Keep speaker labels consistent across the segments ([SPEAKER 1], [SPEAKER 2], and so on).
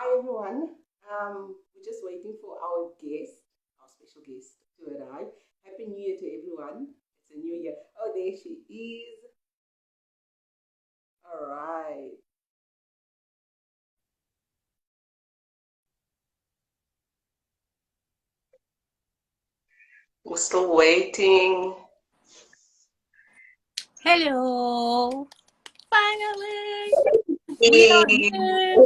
[SPEAKER 1] Hi everyone. We're just waiting for our guest, our special guest, to arrive. Happy New Year to everyone. It's a new year. Oh, there she is. All right. We're still waiting.
[SPEAKER 2] Hello! Finally! We are
[SPEAKER 1] Hey.
[SPEAKER 2] here!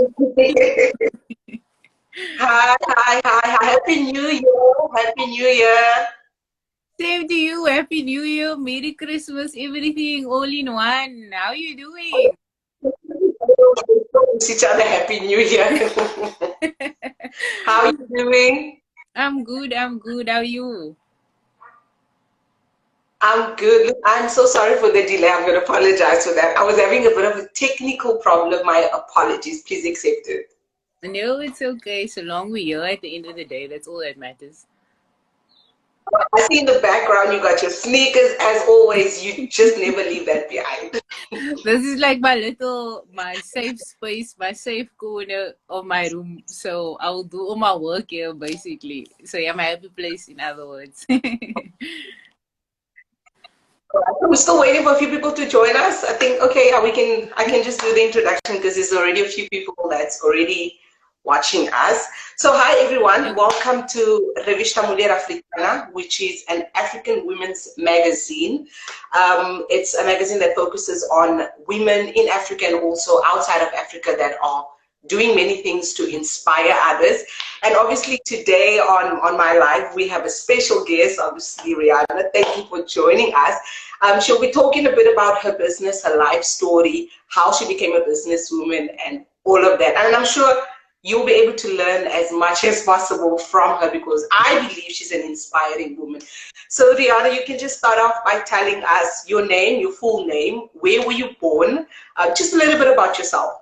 [SPEAKER 1] Hi, hi, hi, hi. Happy New Year. Happy New Year.
[SPEAKER 2] Same to you! Happy New Year! Merry Christmas! Everything all in one! How you doing?
[SPEAKER 1] Wish each other Happy New Year. How are you doing?
[SPEAKER 2] I'm good, I'm good. How are you?
[SPEAKER 1] I'm good. Look, I'm so sorry for the delay. I'm going to apologize for that. I was having a bit of a technical problem. My apologies. Please accept it.
[SPEAKER 2] No, it's okay. So long we're here at the end of the day, that's all that matters.
[SPEAKER 1] I see in the background you got your sneakers. As always, you just never leave that behind.
[SPEAKER 2] This is like my safe space, my safe corner of my room. So I will do all my work here basically. So yeah, my happy place in other words.
[SPEAKER 1] We're still waiting for a few people to join us. I think okay, yeah, I can just do the introduction because there's already a few people that's already watching us. So hi everyone, welcome to Revista Mulher Africana, which is an African women's magazine. It's a magazine that focuses on women in Africa and also outside of Africa that are doing many things to inspire others. And obviously today on my live, we have a special guest, obviously Riyana. Thank you for joining us. She'll be talking a bit about her business, her life story, how she became a businesswoman and all of that. And I'm sure you'll be able to learn as much as possible from her because I believe she's an inspiring woman. So Riyana, you can just start off by telling us your name, your full name, where were you born, just a little bit about yourself.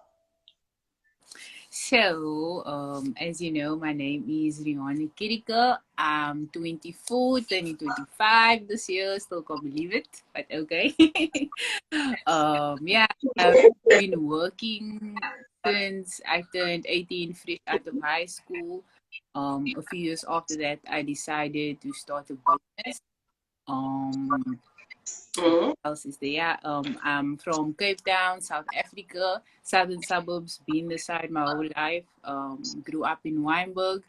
[SPEAKER 2] So, as you know, my name is Riyana Kherekar. I'm 24, turning 25 this year. Still can't believe it, but okay. Yeah, I've been working since I turned 18, fresh out of high school. A few years after that, I decided to start a business. Um,
[SPEAKER 1] Mm-hmm.
[SPEAKER 2] else is there? Yeah, I'm from Cape Town, South Africa, southern suburbs, been the side my whole life. Grew up in Wynberg,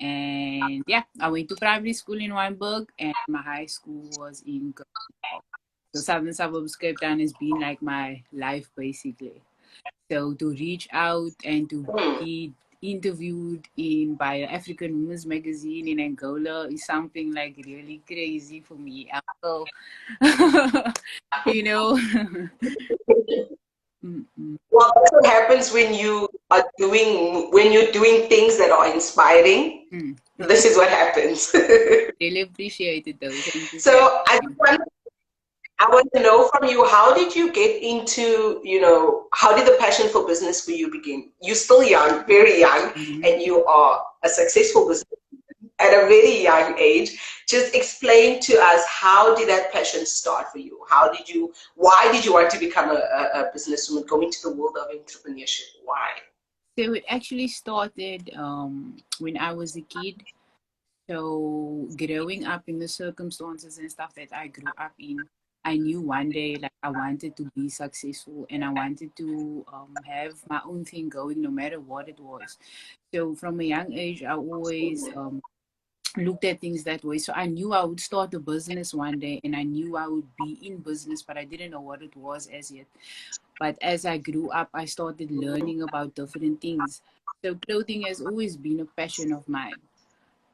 [SPEAKER 2] and yeah, I went to primary school in Wynberg, and my high school was in Cape Town. So southern suburbs, Cape Town has been like my life basically. So to reach out and to be interviewed in by an African Women's Magazine in Angola is something like really crazy for me. So, you know. Mm-mm.
[SPEAKER 1] Well, that's what happens when you're doing things that are inspiring.
[SPEAKER 2] Mm.
[SPEAKER 1] This is what happens.
[SPEAKER 2] Really appreciate it though. Thank you.
[SPEAKER 1] So
[SPEAKER 2] Thank you.
[SPEAKER 1] I want to know from you, how did you get into, how did the passion for business for you begin? You're still young, very young,
[SPEAKER 2] Mhm.
[SPEAKER 1] and you are a successful business at a very young age. Just explain to us, how did that passion start for you? Why did you want to become a businesswoman, go into the world of entrepreneurship? Why?
[SPEAKER 2] So it actually started when I was a kid. So growing up in the circumstances and stuff that I grew up in, I knew one day like I wanted to be successful and I wanted to have my own thing going no matter what it was. So from a young age, I always looked at things that way. So I knew I would start a business one day and I knew I would be in business, but I didn't know what it was as yet. But as I grew up, I started learning about different things. So clothing has always been a passion of mine.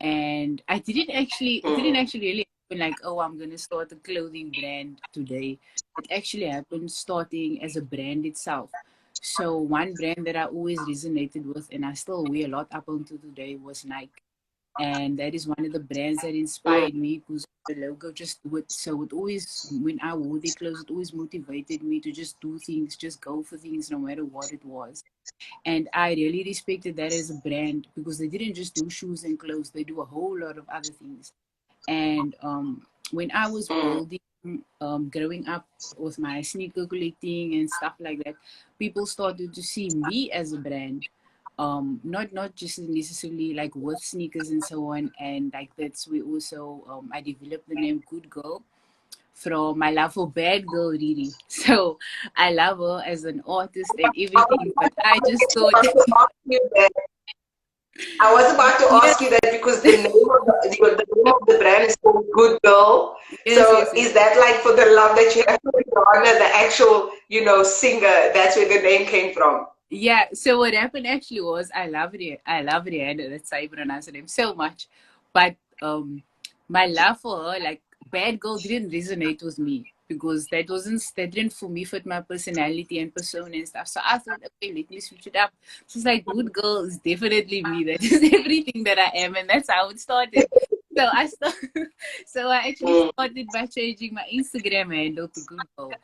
[SPEAKER 2] And it didn't
[SPEAKER 1] Mm,
[SPEAKER 2] actually really happen like, oh, I'm going to start a clothing brand today. It actually happened starting as a brand itself. So one brand that I always resonated with and I still wear a lot up until today was Nike. And that is one of the brands that
[SPEAKER 1] mm,
[SPEAKER 2] inspired me because the logo just would so it always when I wore their clothes it always motivated me to just do things, just go for things no matter what it was. And I really respected that as a brand because they didn't just do shoes and clothes, they do a whole lot of other things. And when I was
[SPEAKER 1] mm,
[SPEAKER 2] building, growing up with my sneaker collecting and stuff like that, people started to see me as a brand. not just necessarily like with sneakers and so on. And like that's we also I developed the name GudGal from my love for Bad Girl Riri. So I love her as an artist and everything, but I just thought
[SPEAKER 1] I was about to
[SPEAKER 2] yes,
[SPEAKER 1] ask you that because the name of the name of the brand is called Good Girl.
[SPEAKER 2] yes,
[SPEAKER 1] So
[SPEAKER 2] yes, yes.
[SPEAKER 1] is that like for the love that you have for Rihanna, the actual, singer? That's where the name came from.
[SPEAKER 2] Yeah, so what happened actually was I love Riyana, that's how you pronounce her name, so much. But my love for her, like Bad Girl didn't resonate with me because that didn't for me fit my personality and persona and stuff. So I thought, okay, let me switch it up. So it's like Good Girl is definitely me. That is everything that I am, and that's how it started. So so I actually
[SPEAKER 1] Mm.
[SPEAKER 2] started by changing my Instagram handle to Good Girl.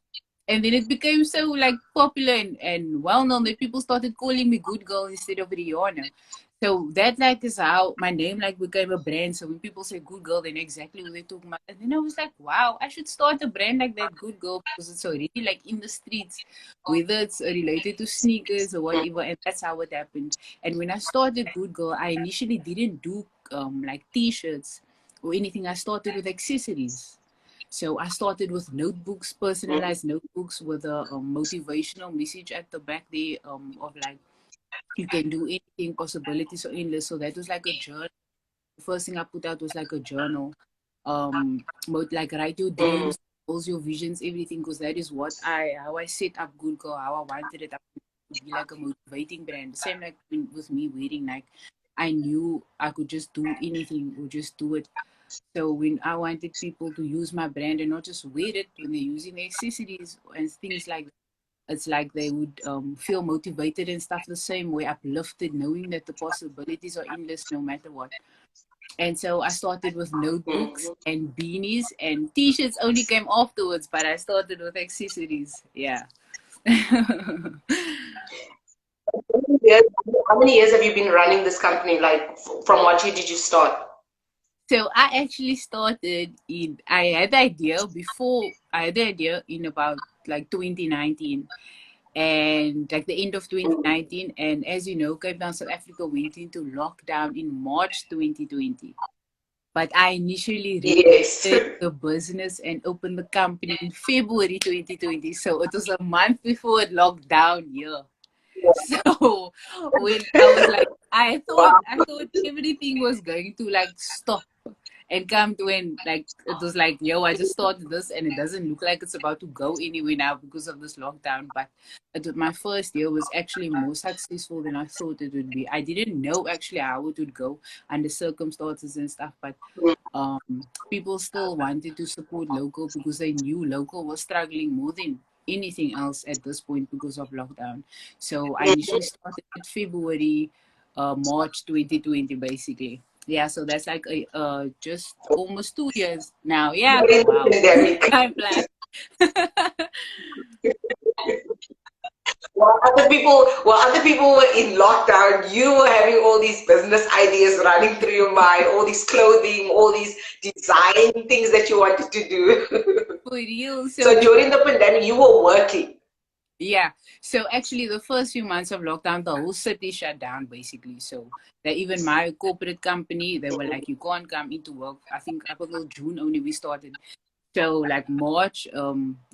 [SPEAKER 2] And then it became so like popular and well known that people started calling me Good Girl instead of Rihanna. So that like is how my name like became a brand. So when people say Good Girl, they know exactly what they're talking about. And then I was like, wow, I should start a brand like that, Good Girl, because it's already like in the streets, whether it's related to sneakers or whatever. And that's how it happened. And when I started Good Girl, I initially didn't do like t-shirts or anything. I started with accessories. So I started with notebooks, personalized notebooks with a motivational message at the back there of like you can do anything, possibilities are endless. So that was like a journal. The first thing I put out was like a journal. Like write your
[SPEAKER 1] Mm.
[SPEAKER 2] dreams, goals, your visions, everything, because that is what how I set up Good Girl, how I wanted it to be like a motivating brand. Same like with me wearing like I knew I could just do anything or just do it. So when I wanted people to use my brand and not just wear it when they're using the accessories and things like that, it's like they would feel motivated and stuff the same way, uplifted, knowing that the possibilities are endless no matter what. And so I started with notebooks
[SPEAKER 1] Mm.
[SPEAKER 2] and beanies and t-shirts only came afterwards, but I started with accessories. Yeah.
[SPEAKER 1] How many years have you been running this company? Like, from what year did you start?
[SPEAKER 2] So I actually started I had the idea in about like 2019 and like the end of 2019. And as you know, Cape Town, South Africa went into lockdown in March 2020. But I initially
[SPEAKER 1] Yes.
[SPEAKER 2] registered the business and opened the company in February 2020. So it was a month before it locked down here. So when I was like,
[SPEAKER 1] Wow.
[SPEAKER 2] I thought everything was going to like stop and come to an like it was like, yo, I just started this and it doesn't look like it's about to go anywhere now because of this lockdown. But my first year was actually more successful than I thought it would be. I didn't know actually how it would go under circumstances and stuff, but people still wanted to support local because they knew local was struggling more than anything else at this point because of lockdown. So I initially started in February, March 2020, basically. Yeah, so that's like just almost 2 years now. Yeah,
[SPEAKER 1] During the
[SPEAKER 2] wow,
[SPEAKER 1] pandemic.
[SPEAKER 2] time flies.
[SPEAKER 1] While other people were in lockdown, you were having all these business ideas running through your mind, all these clothing, all these design things that you wanted to do.
[SPEAKER 2] For real. So
[SPEAKER 1] So during the pandemic, you were working.
[SPEAKER 2] yeah. So actually, the first few months of lockdown, the whole city shut down basically. So that even my corporate company, they were like, you can't come into work. I think up until June only we started. So like March,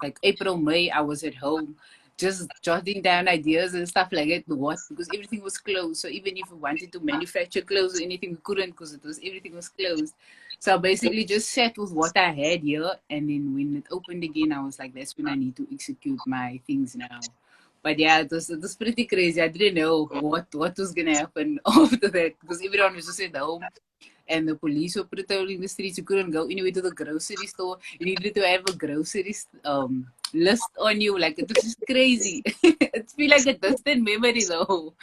[SPEAKER 2] like April, May, I was at home just jotting down ideas and stuff like that. What? Because everything was closed. So even if we wanted to manufacture clothes or anything, we couldn't because everything was closed. So I basically just sat with what I had here, and then when it opened again, I was like, that's when I need to execute my things now. But yeah, it was pretty crazy. I didn't know what was gonna happen after that because everyone was just at home and the police were patrolling the streets. You couldn't go anywhere to the grocery store. You needed to have a grocery list on you. Like it was just crazy. It feel like a distant memory though.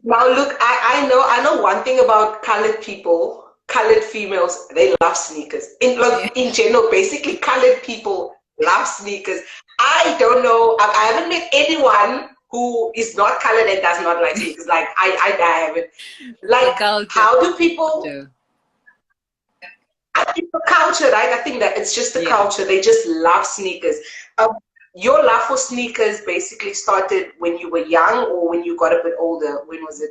[SPEAKER 1] Now look, I know one thing about colored people, colored females, they love sneakers.
[SPEAKER 2] Yeah.
[SPEAKER 1] In general, basically colored people love sneakers. I don't know, I haven't met anyone who is not colored and does not like sneakers. Like I haven't.
[SPEAKER 2] It's the
[SPEAKER 1] Like,
[SPEAKER 2] culture.
[SPEAKER 1] how do people,
[SPEAKER 2] Culture.
[SPEAKER 1] I think the culture, right? I think that it's just the
[SPEAKER 2] Yeah.
[SPEAKER 1] culture. They just love sneakers. Um, your love for sneakers basically started when you were young or when you got a bit older? When was it?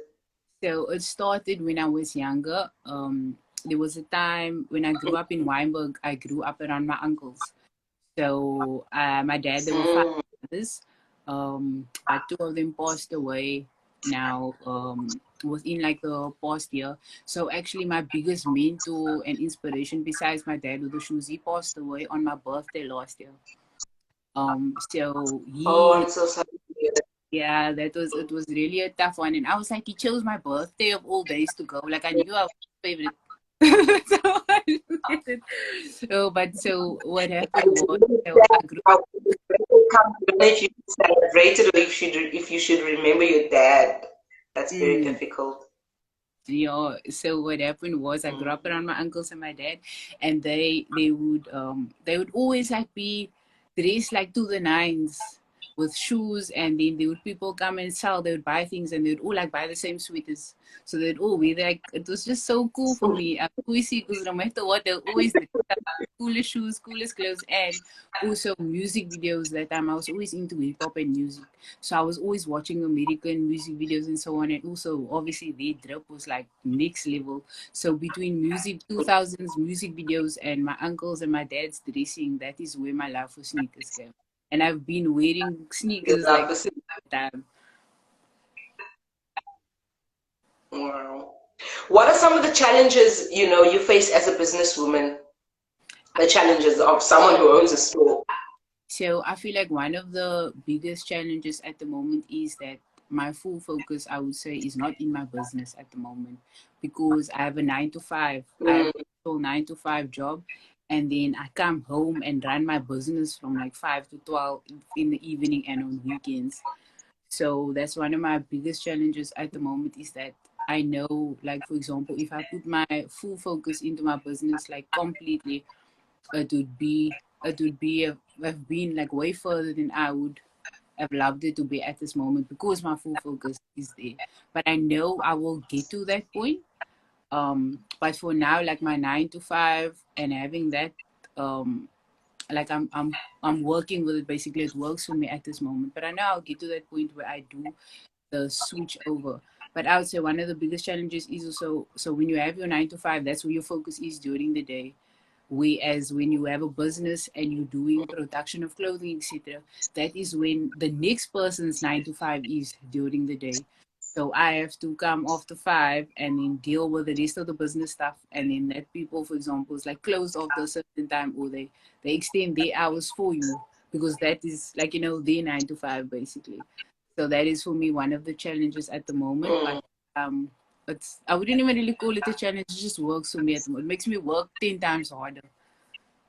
[SPEAKER 2] So it started when I was younger. There was a time when I grew up in Weinberg. I grew up around my uncles. So my dad, there were five
[SPEAKER 1] Mm.
[SPEAKER 2] brothers, but two of them passed away now within like the past year. So actually my biggest mentor and inspiration besides my dad with the shoes, he passed away on my birthday last year. So
[SPEAKER 1] Oh,
[SPEAKER 2] he
[SPEAKER 1] I'm so sorry to hear that.
[SPEAKER 2] yeah, that was it was really a tough one. And I was like, he chose my birthday of all days to go. Like I knew I was his favorite. So I did it. So what happened
[SPEAKER 1] It's
[SPEAKER 2] was
[SPEAKER 1] really
[SPEAKER 2] so I
[SPEAKER 1] sad
[SPEAKER 2] grew
[SPEAKER 1] how people come to know if you celebrate it or if you should remember your dad. That's very
[SPEAKER 2] mm,
[SPEAKER 1] difficult.
[SPEAKER 2] yeah, so what happened was I grew
[SPEAKER 1] Mm.
[SPEAKER 2] up around my uncles and my dad, and they would always like be dressed like to the nines with shoes, and then there would people come and sell, they would buy things, and they would all like buy the same sweaters. So they'd all be like, it was just so cool for me. I always see because no matter what, they'll always dress up coolest shoes, coolest clothes, and also music videos. That time I was always into hip hop and music. So I was always watching American music videos and so on. And also, obviously, their drip was like next level. So between music, 2000s music videos, and my uncles and my dad's dressing, that is where my love for sneakers came. And I've been wearing
[SPEAKER 1] Your
[SPEAKER 2] sneakers
[SPEAKER 1] love
[SPEAKER 2] like
[SPEAKER 1] for
[SPEAKER 2] time.
[SPEAKER 1] Wow. What are some of the challenges, you face as a businesswoman? The challenges of someone who owns a store.
[SPEAKER 2] So I feel like one of the biggest challenges at the moment is that my full focus, I would say, is not in my business at the moment because I have a 9 to 5. I have
[SPEAKER 1] Mm.
[SPEAKER 2] a full 9 to 5 job, and then I come home and run my business from like 5 to 12 in the evening and on weekends. So that's one of my biggest challenges at the moment is that I know, like for example, if I put my full focus into my business like completely, it would be have been like way further than I would have loved it to be at this moment because my full focus is there. But I know I will get to that point. But for now, like my 9 to 5 and having that, like I'm working with it. Basically, it works for me at this moment. But I know I'll get to that point where I do the switch over. But I would say one of the biggest challenges is also so when you have your 9 to 5, that's where your focus is during the day. Whereas when you have a business and you're doing production of clothing, etc., that is when the next person's 9 to 5 is during the day. So I have to come after 5 and then deal with the rest of the business stuff. And then that people, for example, is like closed after a certain time or they extend their hours for you because that is like, their 9 to 5 basically. So that is for me one of the challenges at the moment. But
[SPEAKER 1] Mm.
[SPEAKER 2] it's I wouldn't even really call it a challenge. It just works for me at the moment. It makes me work 10 times harder,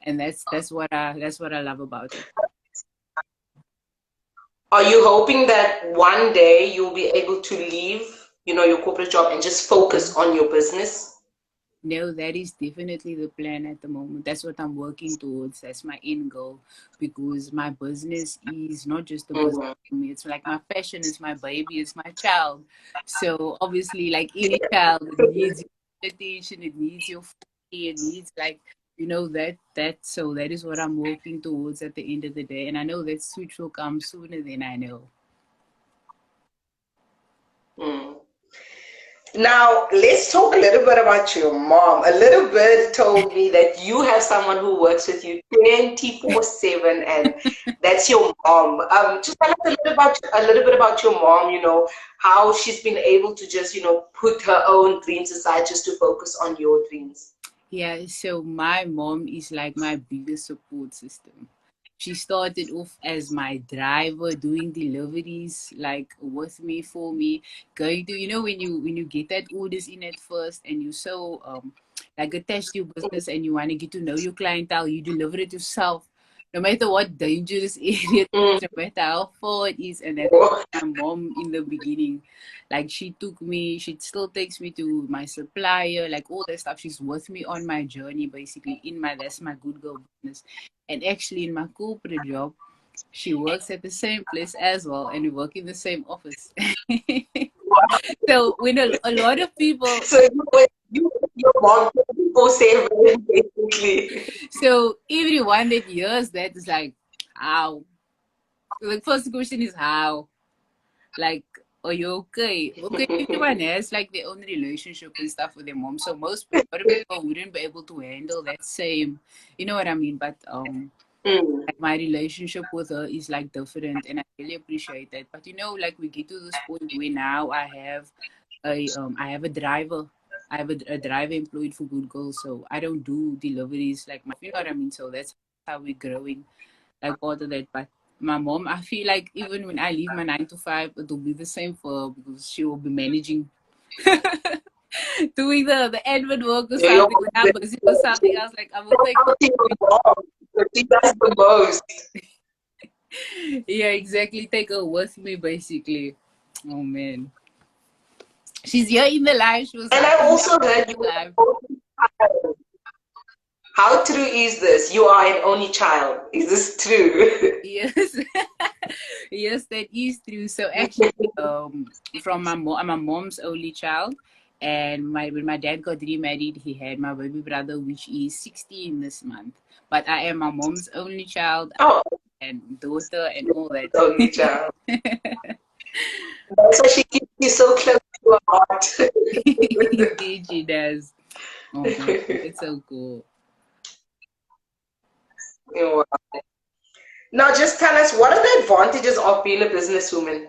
[SPEAKER 2] and that's what I love about it.
[SPEAKER 1] Are you hoping that one day you'll be able to leave, your corporate job and just focus on your business?
[SPEAKER 2] No, that is definitely the plan at the moment. That's what I'm working towards. That's my end goal because my business is not just a business
[SPEAKER 1] Mm.
[SPEAKER 2] for me. It's like my passion, it's my baby, it's my child. So obviously, like any child, it needs your attention, it needs your family, it needs like so that is what I'm working towards at the end of the day. And I know that switch will come sooner than I know.
[SPEAKER 1] Mm. Now, let's talk a little bit about your mom. A little bit told me that you have someone who works with you 24/7, and that's your mom. Just tell us a little bit about your mom, how she's been able to just, put her own dreams aside just to focus on your dreams.
[SPEAKER 2] Yeah, so my mom is like my biggest support system. She started off as my driver doing deliveries like with me for me going to when you get that orders in at first and you so like attached to your business and you want to get to know your clientele, you deliver it yourself no matter what dangerous area,
[SPEAKER 1] Mm.
[SPEAKER 2] no matter how far it is. And that's my mom in the beginning. Like she still takes me to my supplier, like all that stuff. She's with me on my journey, basically. That's my GudGal business. And actually, in my corporate job, she works at the same place as well, and we work in the same office. So when a lot of people,
[SPEAKER 1] So you your mom 24/7, basically.
[SPEAKER 2] so everyone that hears that is like, ow. The first question is how. Like, are you okay? Okay, everyone has like their own relationship and stuff with their mom. So a lot of people wouldn't be able to handle that same, you know what I mean? But
[SPEAKER 1] Mm.
[SPEAKER 2] like my relationship with her is like different, and I really appreciate that. But like we get to this point where now I have a driver. I have a driver employed for GudGal, so I don't do deliveries like you know what I mean. So that's how we're growing, like part of that. But my mom, I feel like even when I leave my 9 to 5, it'll be the same for her because she will be managing, doing the admin work or
[SPEAKER 1] You're
[SPEAKER 2] something. When I'm busy for something else, like I will take.
[SPEAKER 1] counting your mom. She does the most.
[SPEAKER 2] Yeah, exactly. Take her with me, basically. Oh man, she's here in the live. She was
[SPEAKER 1] And I
[SPEAKER 2] helping me
[SPEAKER 1] also
[SPEAKER 2] out in
[SPEAKER 1] heard
[SPEAKER 2] the
[SPEAKER 1] you were an
[SPEAKER 2] live.
[SPEAKER 1] only child. How true is this? You are an only child. Is this true?
[SPEAKER 2] Yes, yes, that is true. So actually, from I'm my mom's only child, and when my dad got remarried, he had my baby brother, which is 16 this month. But I am my mom's only child
[SPEAKER 1] Oh,
[SPEAKER 2] and daughter and all that.
[SPEAKER 1] only child. That's why she keeps you so close to her heart.
[SPEAKER 2] Indeed, she does. Oh man, that's so cool.
[SPEAKER 1] You know, now, just tell us, what are the advantages of being a businesswoman?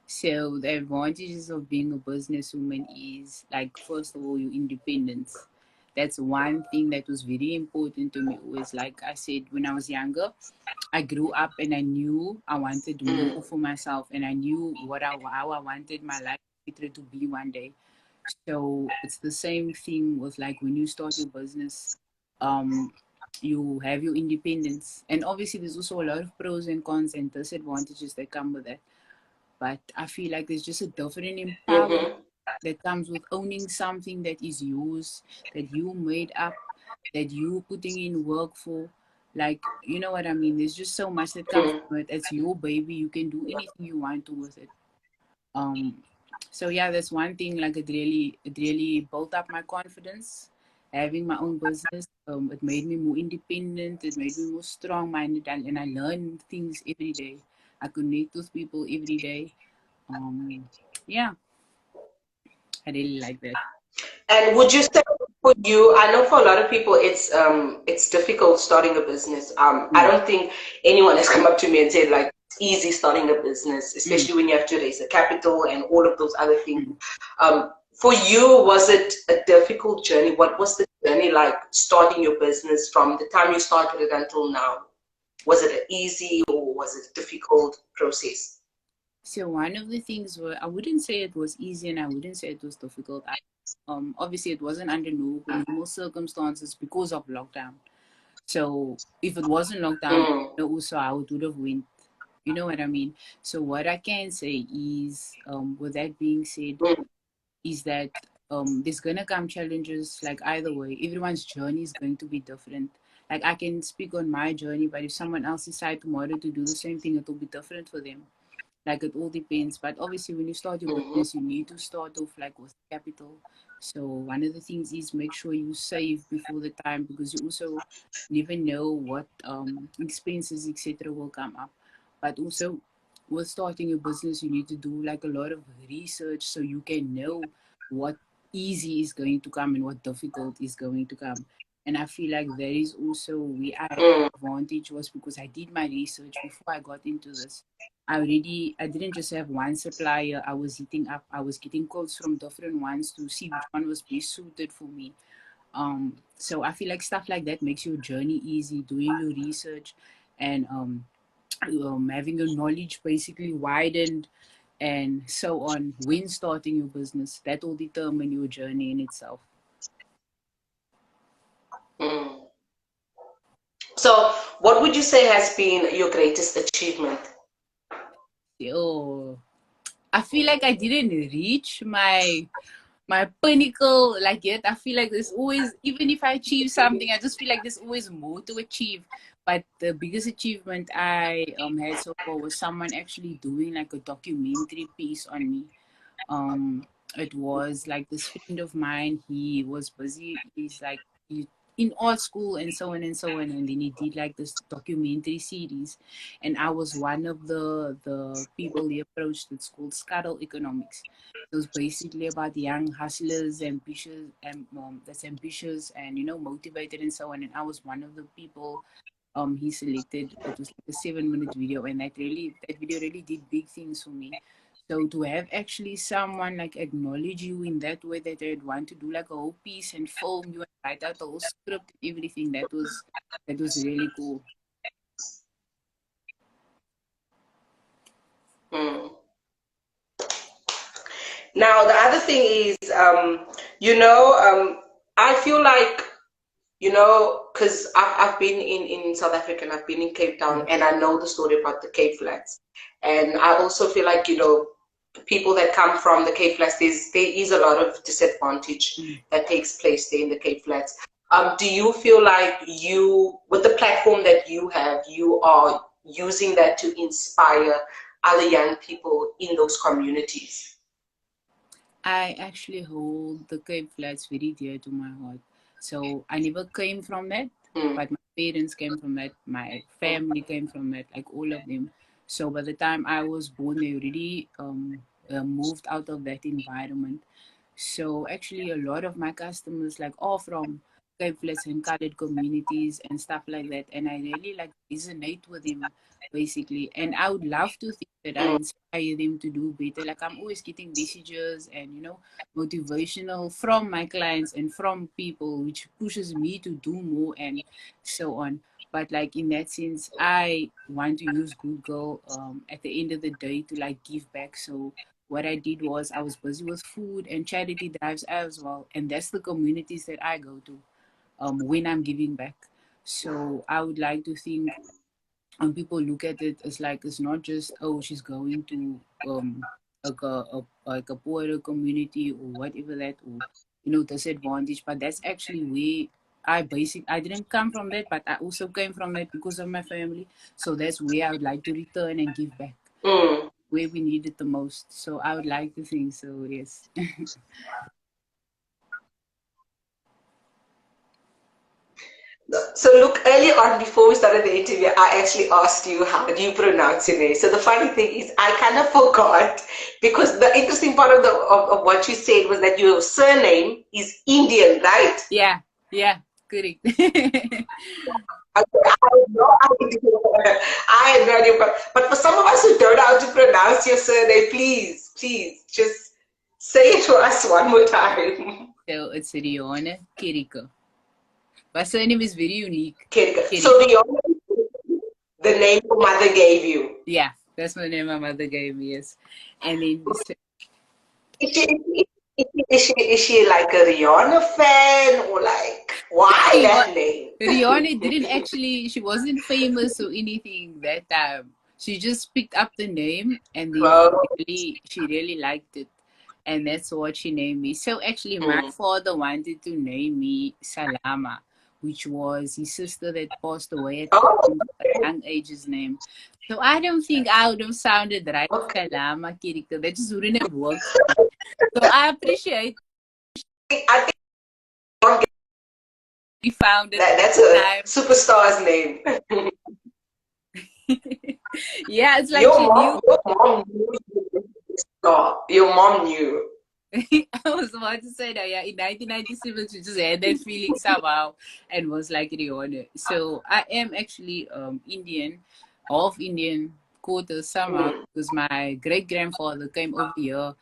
[SPEAKER 2] So the advantages of being a businesswoman is like first of all your independence. That's one thing that was very important to me. Was like I said when I was younger, I grew up and I knew I wanted more
[SPEAKER 1] Mm,
[SPEAKER 2] for myself, and I knew how I wanted my life to be one day. So it's the same thing with like when you start your business, um, you have your independence, and obviously there's also a lot of pros and cons and disadvantages that come with that. But I feel like there's just a different empowerment
[SPEAKER 1] mm-hmm,
[SPEAKER 2] that comes with owning something that is yours, that you made up, that you putting in work for. Like, you know what I mean? There's just so much that comes
[SPEAKER 1] mm,
[SPEAKER 2] from it. It's your baby. You can do anything you want to with it. Um, so yeah, that's one thing. Like it really built up my confidence. Having my own business, it made me more independent. It made me more strong-minded, and I learn things every day. I connect with people every day. Um, yeah, I really like that.
[SPEAKER 1] And would you say for you, I know for a lot of people it's difficult starting a business. I
[SPEAKER 2] Mm,
[SPEAKER 1] don't think anyone has come up to me and said like it's easy starting a business,
[SPEAKER 2] mm,
[SPEAKER 1] especially when you have to raise a capital and all of those other things.
[SPEAKER 2] mm.
[SPEAKER 1] For you, was it a difficult journey? What was the journey like starting your business from the time you started it until now? Was it an easy or was it a difficult process?
[SPEAKER 2] So one of the things were I wouldn't say it was easy and I wouldn't say it was difficult. Obviously it wasn't under normal circumstances because of lockdown. So if it wasn't lockdown,
[SPEAKER 1] Mm,
[SPEAKER 2] also I would have went. You know what I mean? So what I can say is, with that being said,
[SPEAKER 1] mm,
[SPEAKER 2] is that there's gonna come challenges like either way. Everyone's journey is going to be different. Like I can speak on my journey, but if someone else decide tomorrow to do the same thing, it will be different for them. Like it all depends. But obviously when you start your
[SPEAKER 1] mhm,
[SPEAKER 2] business, you need to start off like with capital. So one of the things is make sure you save before the time because you also never know what expenses etc will come up. But also with starting your business you need to do like a lot of research so you can know what easy is going to come and what difficult is going to come. And I feel like that is also where I had
[SPEAKER 1] mm,
[SPEAKER 2] advantage was because I did my research before I got into this. I didn't just have one supplier. I was getting quotes from different ones to see which one was best suited for me. So I feel like stuff like that makes your journey easy, doing your research and having your knowledge basically widened and so on when starting your business. That will determine your journey in itself.
[SPEAKER 1] mm. So, what would you say has been your greatest achievement?
[SPEAKER 2] So I feel like I didn't reach my pinnacle like yet. I feel like there's always, even if I achieve something, I just feel like there's always more to achieve. But the biggest achievement I had so far was someone actually doing like a documentary piece on me. It was like this friend of mine. He was busy. He's like he in art school and so on and so on. And then he did like this documentary series, and I was one of the people he approached. It's called Scuttle Economics. It was basically about young hustlers, ambitious, and that's ambitious and motivated and so on. And I was one of the people he selected. It was like a 7-minute video, and that video really did big things for me. So to have actually someone like acknowledge you in that way, that they'd want to do like a whole piece and film you and write out the whole script, everything, that was really cool.
[SPEAKER 1] Mm. Now the other thing is, I feel like, because I've been in South Africa and I've been in Cape Town, and I know the story about the Cape Flats. And I also feel like, people that come from the Cape Flats, there is a lot of disadvantage that takes place there in the Cape Flats. Do you feel like with the platform that you have, you are using that to inspire other young people in those communities?
[SPEAKER 2] I actually hold the Cape Flats very dear to my heart. So I never came from that, but my parents came from that, my family came from that, like all of them. So by the time I was born, they already moved out of that environment. So actually, a lot of my customers like are from Cape Flats and colored communities and stuff like that, and I really like resonate with them basically. And I would love to think that I inspire them to do better. Like I'm always getting messages and motivational from my clients and from people, which pushes me to do more and so on. But like in that sense, I want to use GudGal at the end of the day to like give back. So what I did was I was busy with food and charity drives as well, and that's the communities that I go to when I'm giving back. So I would like to think people look at it as like it's not just, oh, she's going to like a poorer community or whatever that, or disadvantage, but that's actually where I didn't come from that, but I also came from that because of my family. So that's where I would like to return and give back where we need it the most. So I would like to think so, yes.
[SPEAKER 1] So look, earlier on before we started the interview, I actually asked you how do you pronounce your name. So the funny thing is I kind of forgot, because the interesting part of what you said was that your surname is Indian, right?
[SPEAKER 2] Yeah, correct.
[SPEAKER 1] I had no idea. I had no idea. But for some of us who don't know how to pronounce your surname, please, just say it to us one more time.
[SPEAKER 2] So it's Riyana Kherekar. My surname is very unique.
[SPEAKER 1] Kherekar. So the name your mother gave you.
[SPEAKER 2] Yeah, that's the name my mother gave me, yes. And then
[SPEAKER 1] Is she like a Rihanna fan, or like, why that name?
[SPEAKER 2] Riyana didn't actually, she wasn't famous or anything that time. She just picked up the name and then she really liked it. And that's what she named me. So actually my father wanted to name me Salama, which was his sister that passed away at a young age's name. So I don't think I would have sounded right. Salama Kherekar. That just wouldn't have worked. So I appreciate
[SPEAKER 1] I think
[SPEAKER 2] we found it.
[SPEAKER 1] That's a superstar's name.
[SPEAKER 2] Yeah, it's like she knew.
[SPEAKER 1] Your mom knew you were a star. Your mom knew.
[SPEAKER 2] I was about to say that, yeah, in 1997, she just had that feeling somehow and was like Rihanna. So I am actually Indian, half Indian, quarter somehow, because my great grandfather came over here,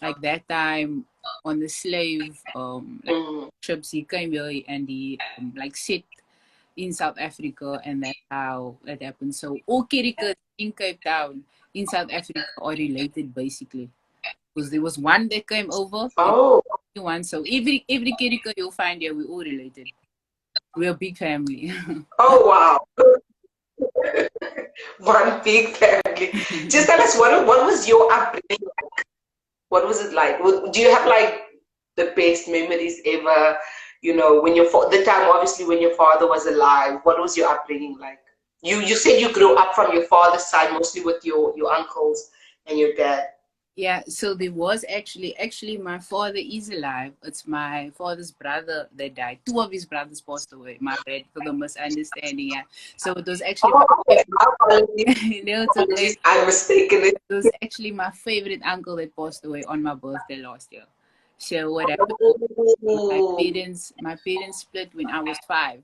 [SPEAKER 2] like that time on the slave ships. He came here and he like sit in South Africa, and that's how that happened. So all Kherekars in Cape Town in South Africa are related basically. Because there was one that came over, one. So every Kherekar you'll find here, we're all related. We're a big family.
[SPEAKER 1] Oh wow. One big family. Just tell us, what was your upbringing like? What was it like? Do you have like the best memories ever? When the time obviously when your father was alive, what was your upbringing like? You said you grew up from your father's side mostly with your uncles and your dad.
[SPEAKER 2] Yeah, so there was actually my father is alive. It's my father's brother that died. Two of his brothers passed away. My bad for the misunderstanding. Yeah, so it was actually
[SPEAKER 1] Oh,
[SPEAKER 2] my
[SPEAKER 1] okay.
[SPEAKER 2] favorite.
[SPEAKER 1] Apologies.
[SPEAKER 2] No, it's okay.
[SPEAKER 1] Apologies. I mistaken it.
[SPEAKER 2] It was actually my favorite uncle that passed away on my birthday last year. So what happened was
[SPEAKER 1] Oh.
[SPEAKER 2] my parents split when I was 5.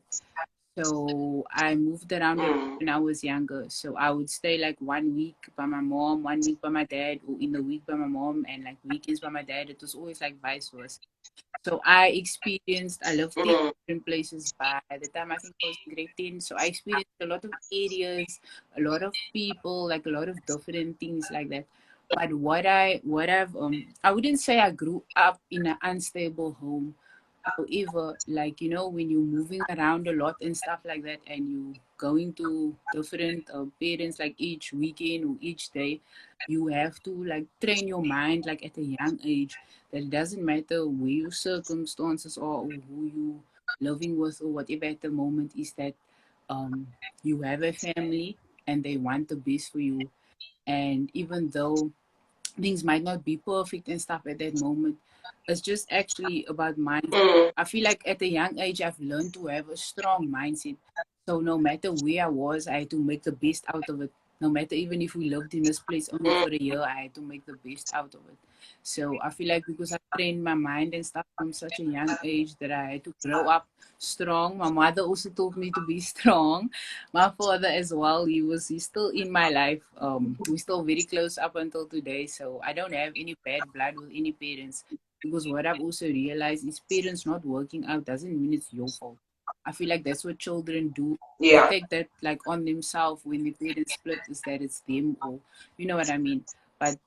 [SPEAKER 2] So I moved around a lot
[SPEAKER 1] Mm,
[SPEAKER 2] when I was younger. So I would stay like 1 week by my mom, 1 week by my dad, or in the week by my mom, and like weekends by my dad. It was always like vice versa. So I lived in
[SPEAKER 1] mm,
[SPEAKER 2] different places by the time I think I was in grade 10. So I experienced a lot of areas, a lot of people, like a lot of different things like that. But I wouldn't say I grew up in an unstable home. However, like when you're moving around a lot and stuff like that, and you going to different parents like each weekend or each day, you have to like train your mind like at a young age that it doesn't matter where your circumstances are or who you living with or whatever at the moment is that um you have a family and they want the best for you. And even though things might not be perfect and stuff at that moment. It's just actually about mindset.
[SPEAKER 1] mm,
[SPEAKER 2] I feel like at a young age, I've learned to have a strong mindset. So no matter where I was, I had to make the best out of it. No matter even if we lived in this place only
[SPEAKER 1] mm.
[SPEAKER 2] for a year, I had to make the best out of it. So I feel like because I trained my mind and stuff from such a young age that I had to grow up strong. My mother also taught me to be strong. My father as well, he's still in my life. We're still very close up until today. So I don't have any bad blood with any parents. Because what I've also realized is parents not working out doesn't mean it's your fault. I feel like that's what children do. They
[SPEAKER 1] Yeah.
[SPEAKER 2] take that like on themselves when the parents split, is that it's them, or you know what I mean. But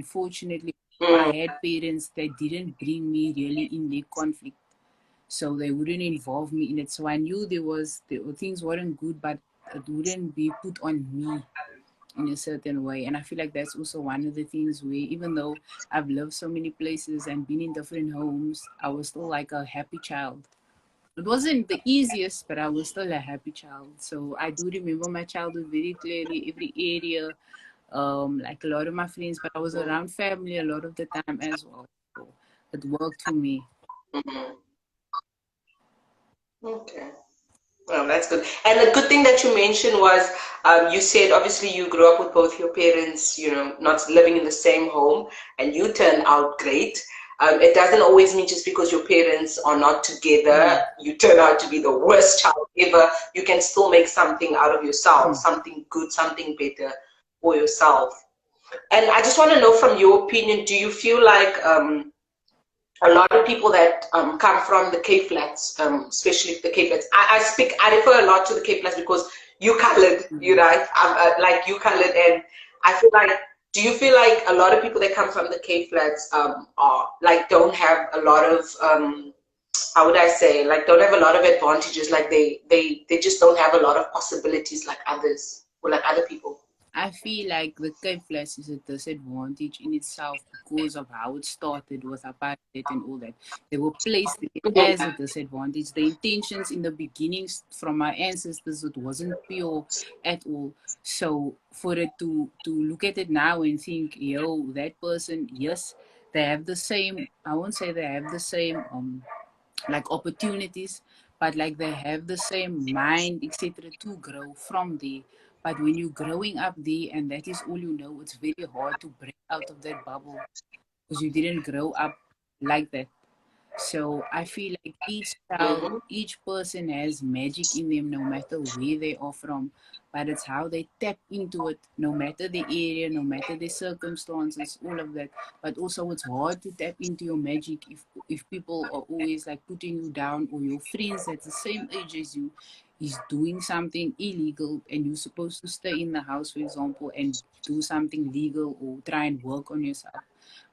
[SPEAKER 2] fortunately I
[SPEAKER 1] Mm,
[SPEAKER 2] had parents that didn't bring me really in their conflict, so they wouldn't involve me in it. So I knew things weren't good, but it wouldn't be put on me in a certain way. And I feel like that's also one of the things where, even though I've lived so many places and been in different homes, I was still like a happy child. It wasn't the easiest, but I was still a happy child. So I do remember my childhood very clearly, every area, like a lot of my friends, but I was
[SPEAKER 1] mm,
[SPEAKER 2] around family a lot of the time as well. So it worked for me.
[SPEAKER 1] mm. Okay. Well, that's good. And the good thing that you mentioned was you said obviously you grew up with both your parents, not living in the same home, and you turned out great. It doesn't always mean just because your parents are not together,
[SPEAKER 2] Mm.
[SPEAKER 1] you turn out to be the worst child ever. You can still make something out of yourself, something good, something better for yourself. And I just want to know from your opinion, do you feel like a lot of people that come from the Cape Flats, especially the Cape Flats. I refer a lot to the Cape Flats because you colored, you
[SPEAKER 2] Mm.
[SPEAKER 1] right? Like you colored, and I feel like, do you feel like a lot of people that come from the Cape Flats are like don't have a lot of how would I say, like don't have a lot of advantages, like they just don't have a lot of possibilities like others or like other people.
[SPEAKER 2] I feel like the Cape Flats is a disadvantage in itself because of how it started with apartheid and all that. They were placed there as a disadvantage. The intentions in the beginnings from our ancestors, it wasn't pure at all. So for it to look at it now and think, yo, that person, yes, they have the same. I won't say they have the same like opportunities, but like they have the same mind, etc., to grow from there. But when you're growing up there and that is all you know, it's very hard to break out of that bubble because you didn't grow up like that. So I feel like each child,
[SPEAKER 1] Mm-hmm.
[SPEAKER 2] each person has magic in them no matter where they are from. But it's how they tap into it, no matter the area, no matter the circumstances, all of that. But also it's hard to tap into your magic if people are always like putting you down, or your friends that's the same age as you is doing something illegal and you're supposed to stay in the house, for example, and do something legal or try and work on yourself.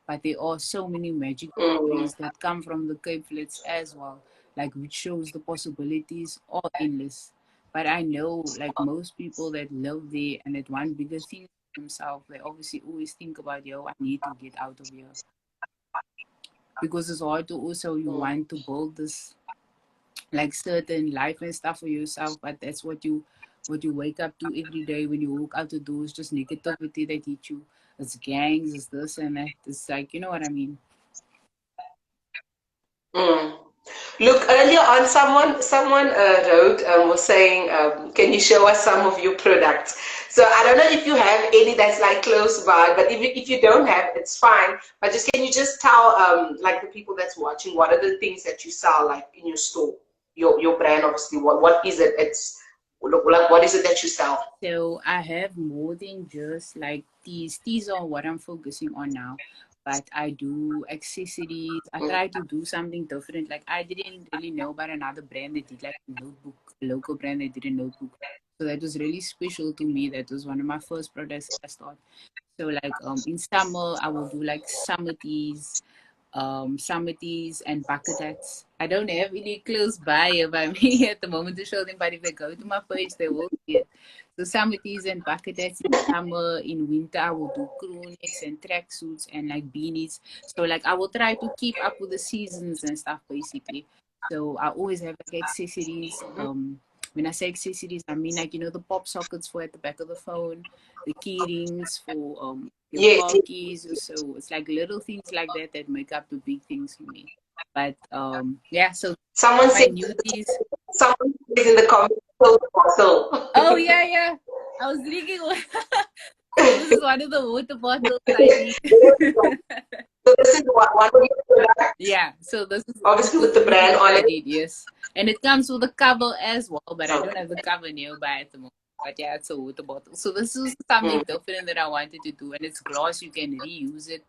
[SPEAKER 2] But there are so many magic
[SPEAKER 1] Mm-hmm.
[SPEAKER 2] stories that come from the Cape Flats as well, like which shows the possibilities are endless. But I know, like most people that live there and that want bigger things for themselves, they obviously always think about, yo, I need to get out of here. Because it's hard to also, you
[SPEAKER 1] Mm-hmm.
[SPEAKER 2] want to build this like certain life and stuff for yourself, but that's what you what you wake up to every day when you walk out the doors, just negativity that hit you. It's gangs, it's this and that. It's like, you know what I mean?
[SPEAKER 1] Mm. Look, earlier on, someone wrote was saying, can you show us some of your products? So I don't know if you have any that's like close by, but if you don't have, it's fine. But just can you just tell like the people that's watching, what are the things that you sell like in your store, your brand, obviously. What is it? It's like what is it that you sell?
[SPEAKER 2] So I have more than just like these. These are what I'm focusing on now. But I do accessories. I
[SPEAKER 1] Mm.
[SPEAKER 2] try to do something different. Like I didn't really know about another brand that did like a notebook, a local brand that did a notebook. So that was really special to me. That was one of my first products I started. So like in summer I will do like summer teas, summer teas and bucket hats. I don't have any close by by me at the moment to show them, but if they go to my page, they will see it. So summer teas and bucket hats in summer. In winter, I will do crew necks and tracksuits and like beanies. So like I will try to keep up with the seasons and stuff basically. So I always have like accessories. When I say accessories, I mean like the pop sockets for at the back of the phone, the key rings for your
[SPEAKER 1] Yes,
[SPEAKER 2] car
[SPEAKER 1] yes.
[SPEAKER 2] keys. So it's like little things like that that make up the big things for me. But yeah, so
[SPEAKER 1] Someone
[SPEAKER 2] my
[SPEAKER 1] said
[SPEAKER 2] newbies.
[SPEAKER 1] someone says in the comments, "Fill the bottle."
[SPEAKER 2] Oh yeah, yeah. I was drinking one. So this is one of the water bottles I need.
[SPEAKER 1] So this is one of your products,
[SPEAKER 2] Yeah, so this
[SPEAKER 1] obviously
[SPEAKER 2] is
[SPEAKER 1] with the
[SPEAKER 2] really
[SPEAKER 1] brand
[SPEAKER 2] what
[SPEAKER 1] on
[SPEAKER 2] I
[SPEAKER 1] it.
[SPEAKER 2] did, yes. And it comes with a cover as well, but I don't
[SPEAKER 1] Okay.
[SPEAKER 2] have the cover nearby at the moment. But yeah, it's a water bottle. So this is something
[SPEAKER 1] Mm.
[SPEAKER 2] different that I wanted to do, and it's glass. You can reuse it.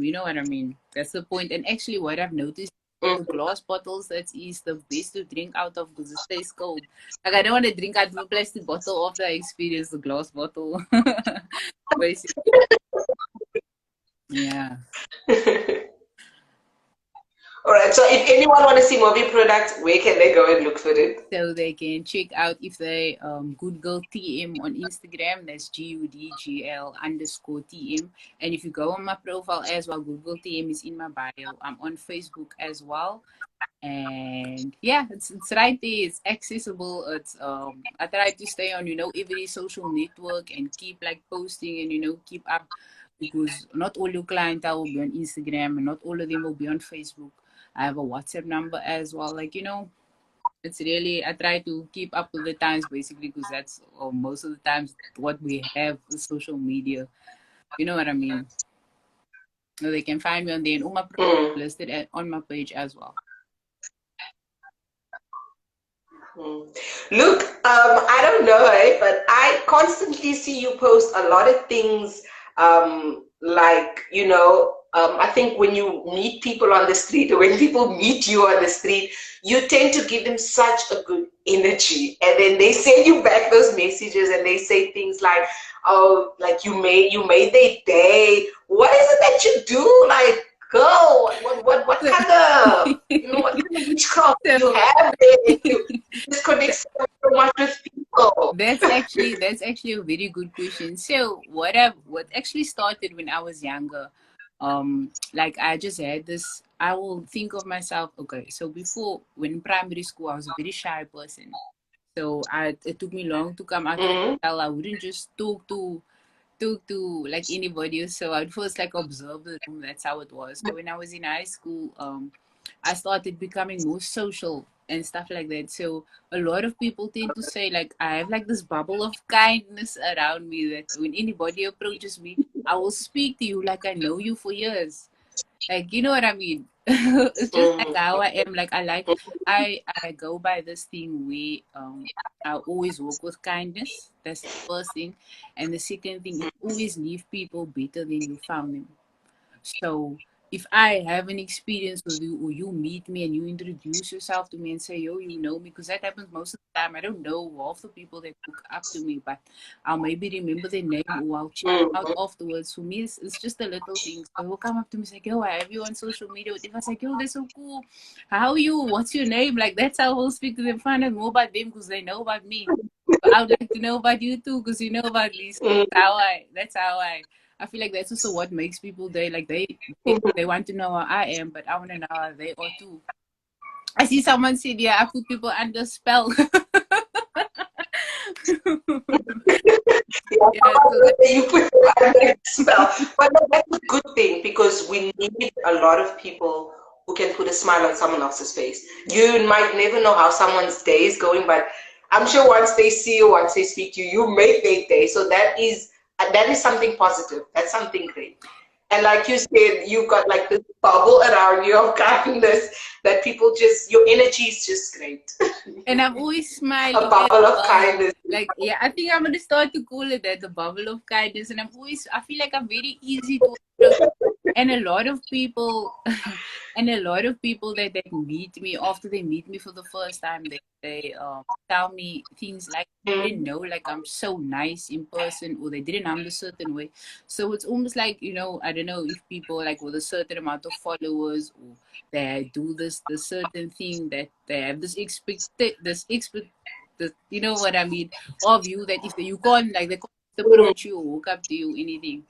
[SPEAKER 2] You know what I mean? That's the point. And actually, what I've noticed, the
[SPEAKER 1] Mm.
[SPEAKER 2] glass bottles that is the best to drink out of because it stays cold. Like I don't want to drink out of a plastic bottle after I experience the glass bottle. Basically, yeah.
[SPEAKER 1] All right. So if anyone want to see movie products, where can they go and look for it?
[SPEAKER 2] So they can check out if they GudGal TM on Instagram. That's GUDGL_TM. And if you go on my profile as well, GudGal TM is in my bio. I'm on Facebook as well. And yeah, it's right there. It's accessible. It's I try to stay on every social network and keep like posting and keep up because not all your clientele will be on Instagram and not all of them will be on Facebook. I have a WhatsApp number as well. Like it's really I try to keep up with the times basically because that's most of the times what we have is social media. You know what I mean? So they can find me on there and all my products
[SPEAKER 1] Mm.
[SPEAKER 2] listed on my page as well.
[SPEAKER 1] Mm. Look, I don't know, but I constantly see you post a lot of things, like, I think when you meet people on the street or when people meet you on the street, you tend to give them such a good energy. And then they send you back those messages and they say things like, oh, like you made their day. What is it that you do? Like, girl, what
[SPEAKER 2] So,
[SPEAKER 1] kind of, what kind of witchcraft do you
[SPEAKER 2] so
[SPEAKER 1] have there? You just connect so much with people.
[SPEAKER 2] that's actually a very good question. So what actually started when I was younger, like I just had this. I will think of myself. Okay, so before when in primary school, I was a very shy person. So it took me long to come out of the
[SPEAKER 1] Mm-hmm.
[SPEAKER 2] shell. I wouldn't just talk to like anybody. So I'd first like observe the room. That's how it was. So when I was in high school, I started becoming more social and stuff like that. So a lot of people tend to say like I have like this bubble of kindness around me that when anybody approaches me, I will speak to you like I know you for years. Like you know what I mean? It's just like how I am. Like I go by this thing where I always work with kindness. That's the first thing. And the second thing is always leave people better than you found them. So if I have an experience with you or you meet me and you introduce yourself to me and say, yo, you know me, because that happens most of the time. I don't know half the people that look up to me, but I'll maybe remember their name or I'll check them out
[SPEAKER 1] Mm-hmm.
[SPEAKER 2] afterwards. For me, it's just the little things. So they'll come up to me and say, yo, I have you on social media. If I say, yo, that's so cool. How are you? What's your name? Like, that's how I'll speak to them, find out more about them because they know about me. But I would like to know about you too because you know about me. So that's how I feel like that's also what makes people they want to know how I am, but I want to know how they are too. I see someone said, yeah, I put people under spell. Yeah, so that,
[SPEAKER 1] You put it under the spell. But no, that's a good thing because we need a lot of people who can put a smile on someone else's face. You might never know how someone's day is going, but I'm sure once they see you, once they speak to you, you make their day. So that is something positive. That's something great. And like you said, you got like this bubble around you of kindness that people just, your energy is just great.
[SPEAKER 2] and I'm always
[SPEAKER 1] A
[SPEAKER 2] smiling as
[SPEAKER 1] bubble of
[SPEAKER 2] well.
[SPEAKER 1] kindness.
[SPEAKER 2] Like, yeah, I think I'm gonna start to call it that, the bubble of kindness. And I feel like I'm very easy to approach. And a lot of people, and a lot of people that meet me after they meet me for the first time, they tell me things like, they didn't know like I'm so nice in person, or they didn't know I'm a certain way. So it's almost like, I don't know if people like with a certain amount of followers, or they do this certain thing, that they have this, you know what I mean, of you, that if you can't, like, they can't approach you or walk up to you, anything.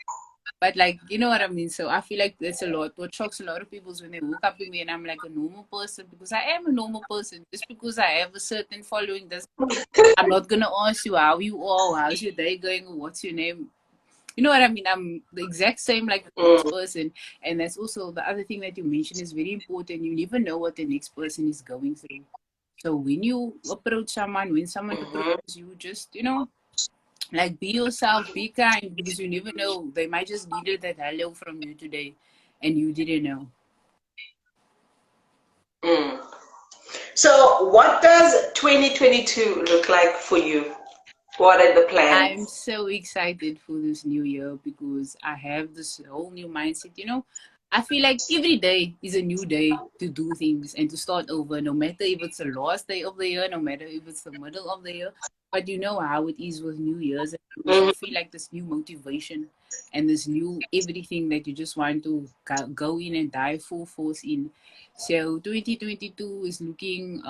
[SPEAKER 2] But like, you know what I mean? So I feel like that's a lot. What shocks a lot of people is when they walk up to me and I'm like a normal person, because I am a normal person. Just because I have a certain following doesn't mean I'm not gonna ask you how you are, how's your day going, or what's your name. You know what I mean? I'm the exact same like the next
[SPEAKER 1] Mm,
[SPEAKER 2] person. And that's also the other thing that you mentioned is very important. You never know what the next person is going through. So when you approach someone, when someone
[SPEAKER 1] mhm.
[SPEAKER 2] approaches you, just, like, be yourself, be kind, because you never know. They might just needed that hello from you today and you didn't know.
[SPEAKER 1] Mm. So, what does 2022 look like for you? What are the
[SPEAKER 2] I'm
[SPEAKER 1] plans?
[SPEAKER 2] so excited for this new year because I have this whole new mindset. I feel like every day is a new day to do things and to start over, no matter if it's the last day of the year, no matter if it's the middle of the year. But you know how it is with New Year's and Year's. You
[SPEAKER 1] Mhm.
[SPEAKER 2] feel like this new motivation and this new everything that you just want to go in and dive full force in. So 2022 is looking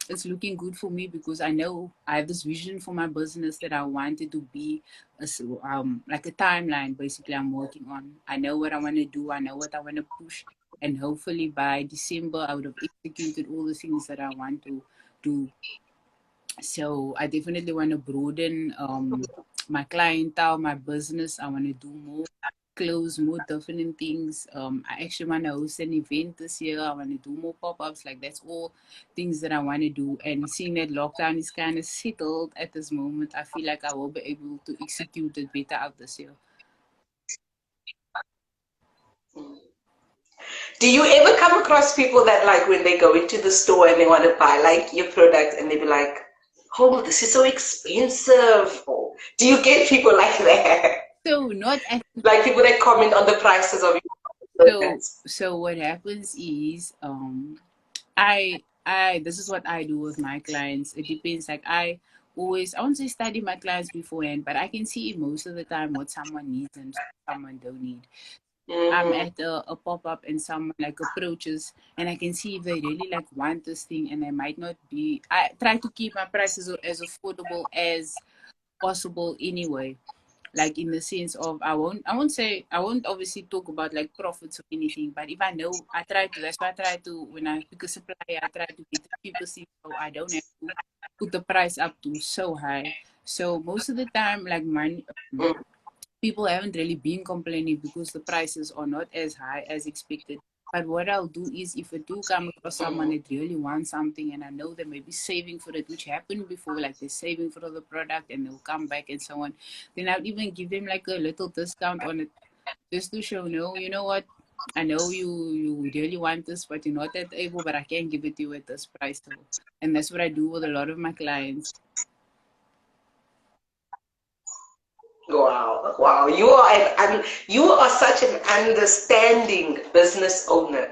[SPEAKER 2] it's looking good for me because I know I have this vision for my business that I wanted to be like a timeline basically I'm working on. I know what I want to do, I know what I want to push, and hopefully by December I would have executed all the things that I want to do. So I definitely want to broaden my clientele, my business. I want to do more clothes, more different things. I actually want to host an event this year. I want to do more pop-ups. Like, that's all things that I want to do. And seeing that lockdown is kind of settled at this moment, I feel like I will be able to execute it better out this year.
[SPEAKER 1] Do you ever come across people that, like, when they go into the store and they want to buy like your product and they be like, "Oh, this is so expensive." Or do you get people like that?
[SPEAKER 2] So not at
[SPEAKER 1] Like people that comment on the prices of your
[SPEAKER 2] so
[SPEAKER 1] products.
[SPEAKER 2] so what happens is I this is what I do with my clients. It depends. Like, I won't say study my clients beforehand, but I can see most of the time what someone needs and someone don't need. I'm
[SPEAKER 1] Mm-hmm.
[SPEAKER 2] at a pop up and someone like approaches and I can see if they really like want this thing and they might not be. I try to keep my prices as affordable as possible anyway, like in the sense of I won't obviously talk about like profits or anything, but if I know, I try to. That's why I try to, when I pick a supplier, I try to get the cheapest thing so I don't have to put the price up to so high. So most of the time, like, money, people haven't really been complaining because the prices are not as high as expected. But what I'll do is, if I do come across someone
[SPEAKER 1] Mm-hmm.
[SPEAKER 2] that really wants something and I know they may be saving for it, which happened before, like they're saving for the product and they'll come back and so on, then I'll even give them like a little discount on it, just to show, no, you know what? I know you really want this, but you're not that able, but I can give it to you at this price. So, and that's what I do with a lot of my clients.
[SPEAKER 1] Wow, wow! You are such an understanding business owner.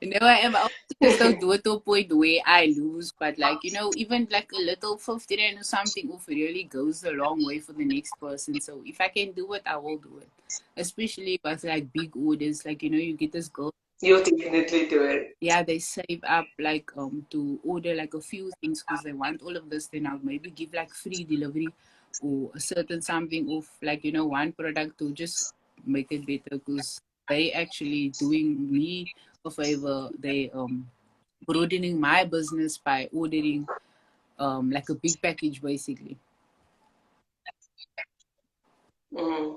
[SPEAKER 2] No, I am. I also just don't do it to a point where I lose. But like, even like a little 50 rand or something off really goes a long way for the next person. So if I can do it, I will do it. Especially with like big orders, like, you get this girl.
[SPEAKER 1] You'll definitely do it.
[SPEAKER 2] Yeah, they save up like to order like a few things because they want all of this. Then I'll maybe give like free delivery or a certain something off, like, one product to just make it better, because they actually doing me a favor. They broadening my business by ordering like a big package basically.
[SPEAKER 1] Mm.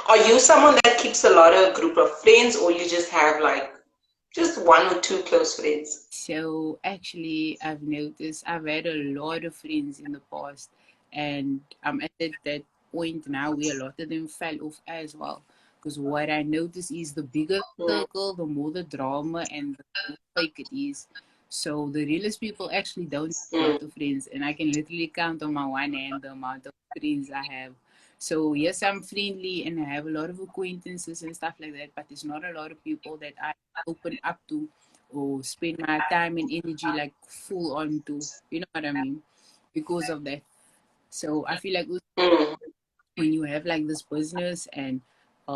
[SPEAKER 1] Are you someone that keeps a lot of group of friends, or you just have like just one or two close friends?
[SPEAKER 2] So actually, I've noticed I've had a lot of friends in the past, and I'm at that point now where a lot of them fell off as well. Because what I notice is the bigger the
[SPEAKER 1] Mm.
[SPEAKER 2] circle, the more the drama and the more fake it is. So the realest people actually don't have a
[SPEAKER 1] Mm.
[SPEAKER 2] lot of friends, and I can literally count on my one hand the amount of friends I have. So yes, I'm friendly and I have a lot of acquaintances and stuff like that, but there's not a lot of people that I open up to or spend my time and energy like full on to, you know what I mean? Because of that. So I feel like
[SPEAKER 1] Mm.
[SPEAKER 2] when you have like this business and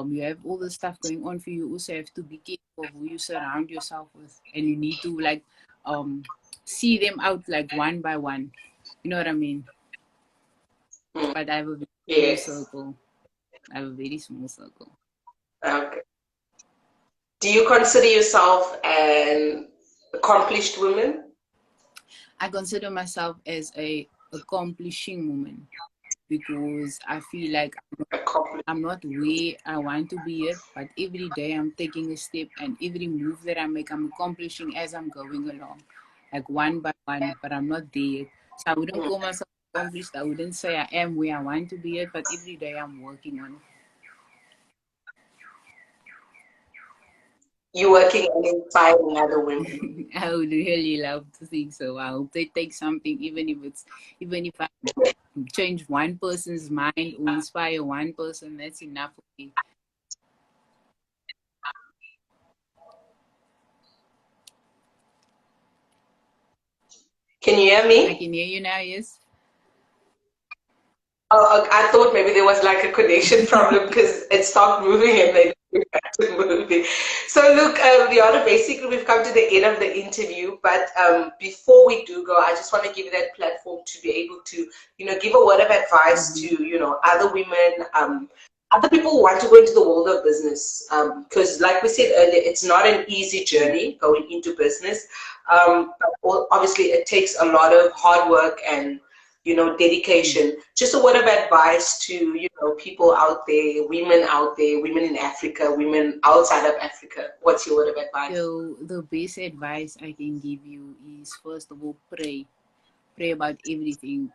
[SPEAKER 2] you have all the stuff going on for you, you also have to be careful of who you surround yourself with, and you need to like um see them out like one by one. You know what I mean?
[SPEAKER 1] Mm.
[SPEAKER 2] But I have a very small
[SPEAKER 1] Yes.
[SPEAKER 2] circle. I have a very small circle.
[SPEAKER 1] Okay. Do you consider yourself an accomplished woman?
[SPEAKER 2] I consider myself as a accomplishing woman because I feel like
[SPEAKER 1] Accomplished.
[SPEAKER 2] I'm not where I want to be yet, but every day I'm taking a step, and every move that I make, I'm accomplishing as I'm going along, like one by one, but I'm not there yet. So I wouldn't
[SPEAKER 1] Mm.
[SPEAKER 2] call myself accomplished. I wouldn't say I am where I want to be yet, but every day I'm working on
[SPEAKER 1] You working and inspiring other women.
[SPEAKER 2] it. I would really love to think so. I hope they take something, even if I change one person's mind or inspire one person, that's enough for me.
[SPEAKER 1] Can you hear
[SPEAKER 2] I
[SPEAKER 1] me?
[SPEAKER 2] can hear you now, yes?
[SPEAKER 1] Oh, I thought maybe there was like a connection problem because it stopped moving and then it back to moving. So look, Riyana, basically we've come to the end of the interview, but before we do go, I just want to give you that platform to be able to, give a word of advice
[SPEAKER 2] Mm-hmm.
[SPEAKER 1] to, other women, other people who want to go into the world of business. Because like we said earlier, it's not an easy journey going into business. But obviously it takes a lot of hard work and dedication. Just a word of advice to, people out there, women in Africa, women outside of Africa. What's your word of advice?
[SPEAKER 2] So the best advice I can give you is first of all pray. Pray about everything.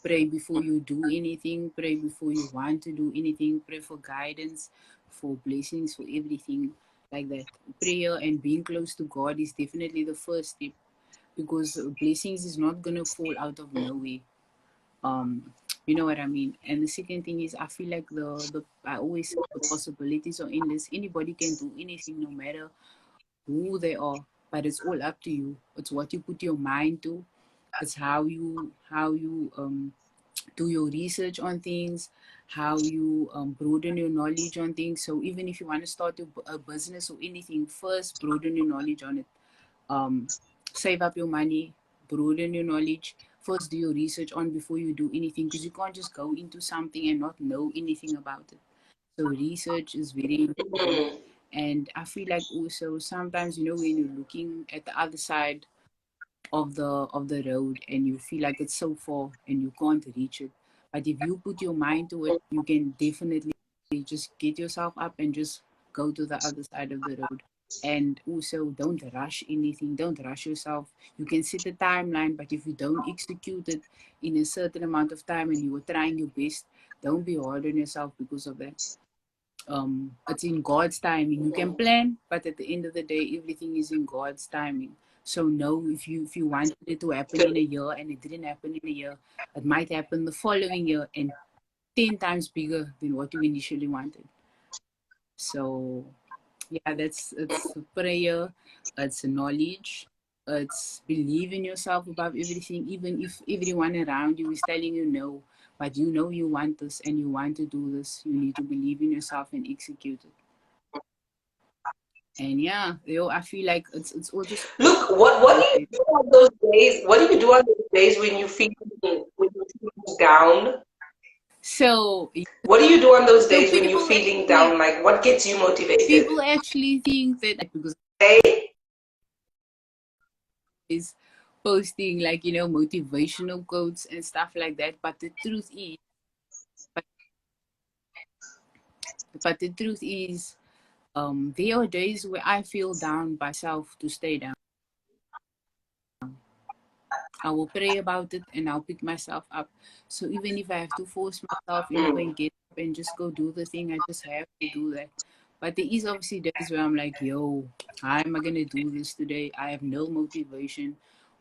[SPEAKER 2] Pray before you do anything. Pray before you want to do anything. Pray for guidance, for blessings, for everything like that. Prayer and being close to God is definitely the first step because blessings is not gonna fall out of nowhere. Um, you know what I mean? And the second thing is I feel like the I always say the possibilities are endless. Anybody can do anything no matter who they are, but it's all up to you. It's what you put your mind to. It's how you do your research on things, how you broaden your knowledge on things. So even if you want to start a business or anything, first broaden your knowledge on it. um, Save up your money, broaden your knowledge. First, do your research on before you do anything because you can't just go into something and not know anything about it. So, research is very important.
[SPEAKER 1] Mm.
[SPEAKER 2] And I feel like also sometimes, when you're looking at the other side of the road and you feel like it's so far and you can't reach it. But if you put your mind to it, you can definitely just get yourself up and just go to the other side of the road. And also don't rush anything, don't rush yourself. You can set a timeline, but if you don't execute it in a certain amount of time and you are trying your best, don't be hard on yourself because of that. It's in God's timing. You can plan, but at the end of the day, everything is in God's timing. So no, if you wanted it to happen in a year and it didn't happen in a year, it might happen the following year and 10 times bigger than what you initially wanted. So yeah, it's prayer, it's knowledge, it's believe in yourself above everything, even if everyone around you is telling you no, but you know you want this and you want to do this, you need to believe in yourself and execute it. And yeah, I feel like it's all just
[SPEAKER 1] Look, what do you
[SPEAKER 2] mindset.
[SPEAKER 1] do on those days? What do you do on those days when you're feeling down?
[SPEAKER 2] So
[SPEAKER 1] What do you do on those
[SPEAKER 2] so
[SPEAKER 1] days when you're
[SPEAKER 2] people
[SPEAKER 1] feeling
[SPEAKER 2] actually
[SPEAKER 1] down? Like, what gets you motivated?
[SPEAKER 2] people actually think that because
[SPEAKER 1] Hey?
[SPEAKER 2] is posting like, you know, motivational quotes and stuff like that. But the truth is, but the truth is, there are days where I feel down by myself to stay down. I will pray about it and I'll pick myself up. So even if I have to force myself, you know, and get up and just go do the thing, I just have to do that. But there is obviously days where I'm like, yo, how am I gonna do this today? I have no motivation,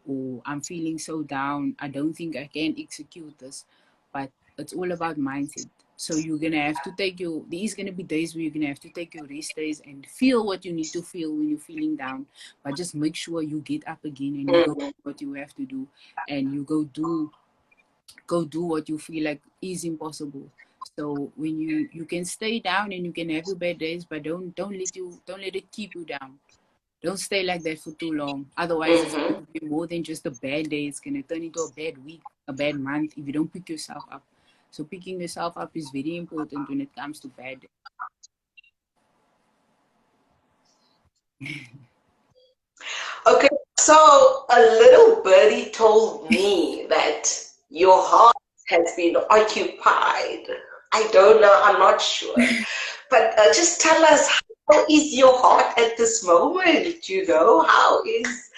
[SPEAKER 2] or I'm feeling so down. I don't think I can execute this. But it's all about mindset. So you're gonna have to take your, there is gonna be days where you're gonna have to take your rest days and feel what you need to feel when you're feeling down. But just make sure you get up again and you go do what you have to do, and you go do what you feel like is impossible. So when you can stay down and you can have your bad days, but don't let it keep you down. Don't stay like that for too long. Otherwise, it's going to be more than just a bad day. It's going to turn into a bad week, a bad month if you don't pick yourself up. So picking yourself up is very important when it comes to bad days.
[SPEAKER 1] Okay, so a little birdie told me that your heart has been occupied. I don't know, I'm not sure. But just tell us, how is your heart at this moment, Hugo? How is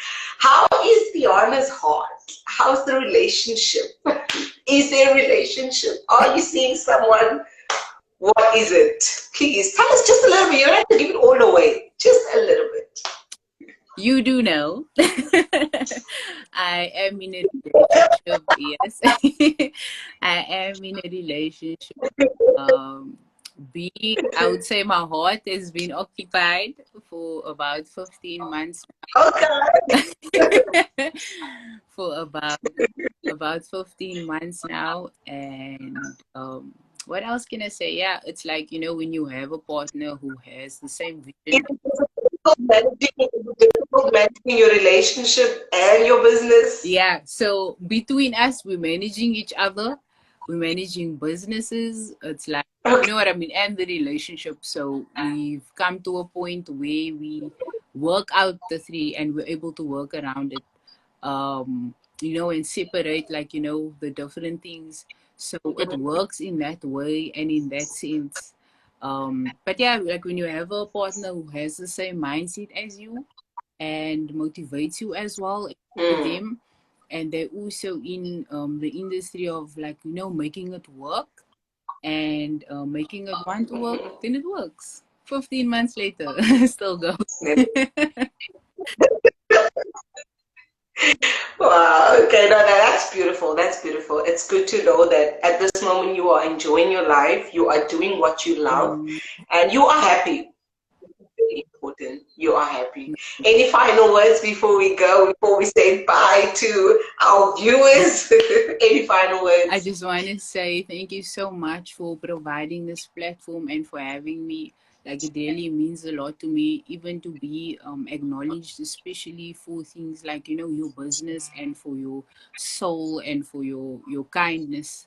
[SPEAKER 1] Riyana's heart? How's the relationship? Is there a relationship? Are you seeing someone? What is it? Please tell us just a little bit. You don't have to give it all away. Just a little bit.
[SPEAKER 2] You do know. I am in a relationship, yes. I am in a relationship. I would say my heart has been occupied for about 15 months
[SPEAKER 1] Okay.
[SPEAKER 2] for about 15 months now. And what else can I say? Yeah, it's like, you know, when you have a partner who has the same vision.
[SPEAKER 1] Difficult managing your relationship and your business.
[SPEAKER 2] Yeah, so between us, we're managing each other, we're managing businesses. It's like, you
[SPEAKER 1] Okay.
[SPEAKER 2] know what I mean, and the relationship. So we've come to a point where we work out the three and we're able to work around it, you know, and separate, like, you know, the different things. So it works in that way and in that sense. But yeah, like when you have a partner who has the same mindset as you and motivates you as well, with them, and they're also in the industry of, like, you know, making it work and making it want to work, then it works. 15 months later, still goes.
[SPEAKER 1] Wow. Okay. No, that's beautiful. That's beautiful. It's good to know that at this moment you are enjoying your life, you are doing what you love,
[SPEAKER 2] Mm.
[SPEAKER 1] and you are happy. Very important. You are happy. Any final words before we go, before we say bye to our viewers? Any final
[SPEAKER 2] I
[SPEAKER 1] words?
[SPEAKER 2] just want to say thank you so much for providing this platform and for having me. Like, it really means a lot to me, even to be acknowledged, especially for things like, you know, your business and for your soul and for your kindness.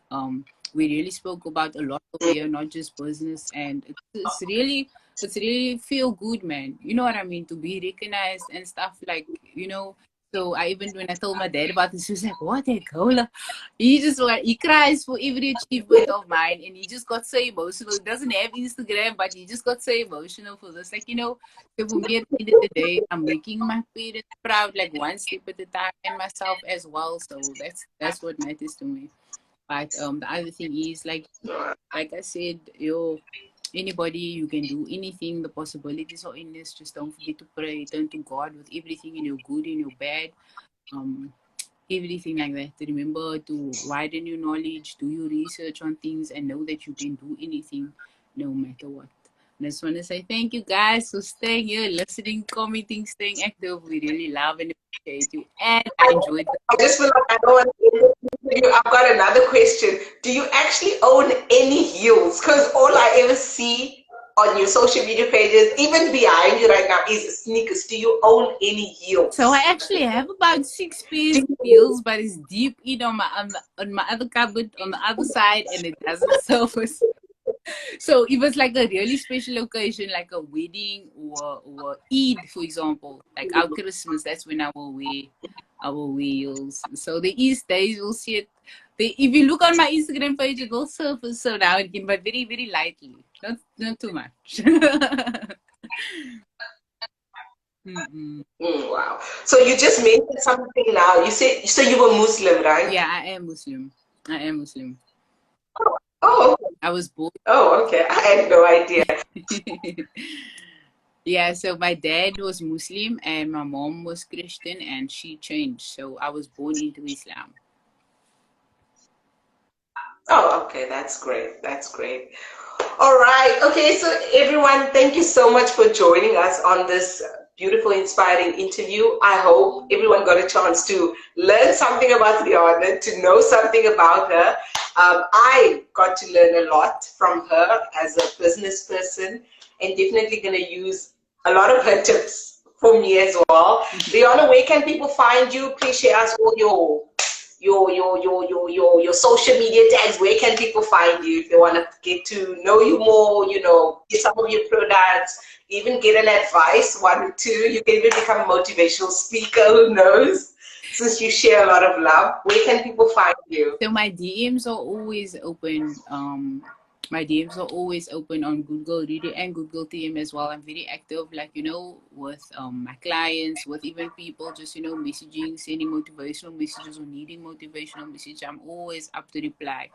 [SPEAKER 2] We really spoke about a lot over here, not just business, and it's really feel good, man. You know what I mean? To be recognized and stuff, like, you know. So I even, when I told my dad about this, he was like, "What the hell?" He cries for every achievement of mine, and he just got so emotional. He doesn't have Instagram, but he just got so emotional for this. Like, you know, so for me at the end of the day, I'm making my parents proud, like one step at a time, and myself as well. So that's what matters to me. But the other thing is, like I said, anybody, you can do anything. The possibilities are endless. Just don't forget to pray, turn to God with everything, in your good and your bad. Um, Everything like that. Remember to widen your knowledge, do your research on things, and know that you can do anything no matter what. And I just want to say thank you guys for staying here, listening, commenting, staying active. We really love and appreciate you. And I enjoyed
[SPEAKER 1] I just feel like I don't want to you. I've got another question. Do you actually own any heels? Because all I ever see on your social media pages, even behind you right now, is sneakers. Do you own any
[SPEAKER 2] So I
[SPEAKER 1] heels?
[SPEAKER 2] actually have about 6 pairs
[SPEAKER 1] Do
[SPEAKER 2] of
[SPEAKER 1] you,
[SPEAKER 2] heels, but it's deep in on my other cupboard on the other side, and it doesn't surface. So if it's like a really special occasion, like a wedding or Eid, for example, like our Christmas, that's when I will wear our wheels. So the East days you'll see it. If you look on my Instagram page, it will surface so now again, but very, very lightly. Not too much.
[SPEAKER 1] Wow. So you just mentioned something now. You said, so you were Muslim, right?
[SPEAKER 2] Yeah, I am Muslim. I am Muslim.
[SPEAKER 1] Oh, okay.
[SPEAKER 2] I was born.
[SPEAKER 1] Oh, okay. I had no idea.
[SPEAKER 2] Yeah, so my dad was Muslim and my mom was Christian and she changed. So I was born into Islam.
[SPEAKER 1] Oh, okay. That's great. That's great. All right. Okay. So everyone, thank you so much for joining us on this beautiful, inspiring interview. I hope everyone got a chance to learn something about Riyana, to know something about her. I got to learn a lot from her as a business person, and definitely going to use a lot of her tips for me as well. Riyana, where can people find you? Please share us all your social media tags. Where can people find you if they want to get to know you more, get some of your products, even get an advice, one or two. You can even become a motivational speaker, who knows, since you share a lot of love. Where can people find you?
[SPEAKER 2] So my DMs are always open. My DMs are always open on GudGal Reader and GudGal TM as well. I'm very active, like with my clients, with even people just messaging, sending motivational messages or needing motivational message. I'm always up to reply.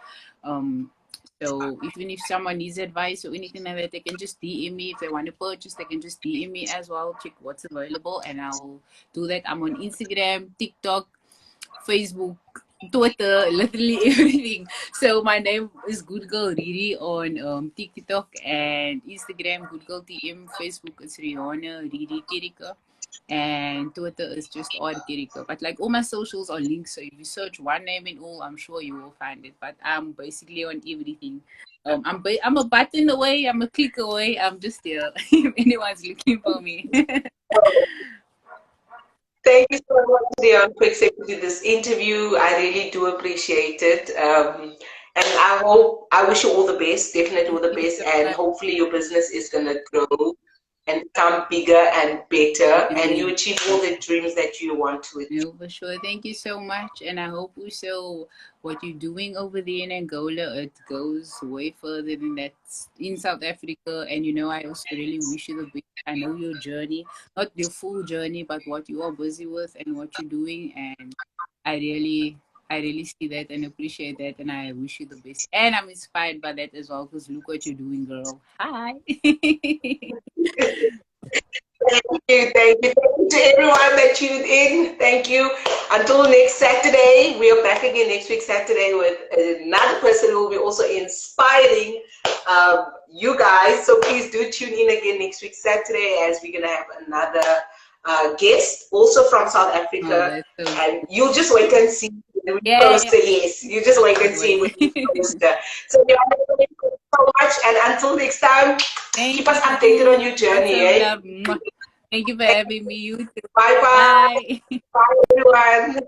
[SPEAKER 2] So even if someone needs advice or anything like that, they can just DM me. If they want to purchase, they can just DM me as well. Check what's available, and I'll do that. I'm on Instagram, TikTok, Facebook, Twitter, literally everything. So my name is GudGal Riri on TikTok and Instagram, GudGal TM, Facebook it's Riyana Kherekar, and Twitter is just R Kherekar. But like all my socials are linked, so if you search one name in all, I'm sure you will find it. But I'm basically on everything. I'm a button away, I'm a click away, I'm just there if anyone's looking for me.
[SPEAKER 1] Thank you so much, Dion, for accepting this interview. I really do appreciate it. And I wish you all the best, definitely all the best. And hopefully your business is going to grow and become bigger and better, and you achieve all the dreams that you want to achieve.
[SPEAKER 2] No, for sure. Thank you so much. And I hope also what you're doing over there in Angola, it goes way further than that in South Africa. And I also really wish you the best. I know your journey, not your full journey, but what you are busy with and what you're doing. And I really see that and appreciate that. And I wish you the best. And I'm inspired by that as well, because look what you're doing, girl. Hi.
[SPEAKER 1] Thank you, thank you. Thank you to everyone that tuned in. Thank you. Until next Saturday, we are back again next week, Saturday, with another person who will be also inspiring you guys. So please do tune in again next week, Saturday, as we're going to have another guest, also from South Africa.
[SPEAKER 2] Oh, so
[SPEAKER 1] and you'll just wait and see when we post her. Yes, you just wait and see when we post her. So, yeah, thank you so much. And until next time, keep us updated on your journey.
[SPEAKER 2] Thank you for having me. You too.
[SPEAKER 1] Bye-bye.
[SPEAKER 2] Bye.
[SPEAKER 1] Bye, everyone.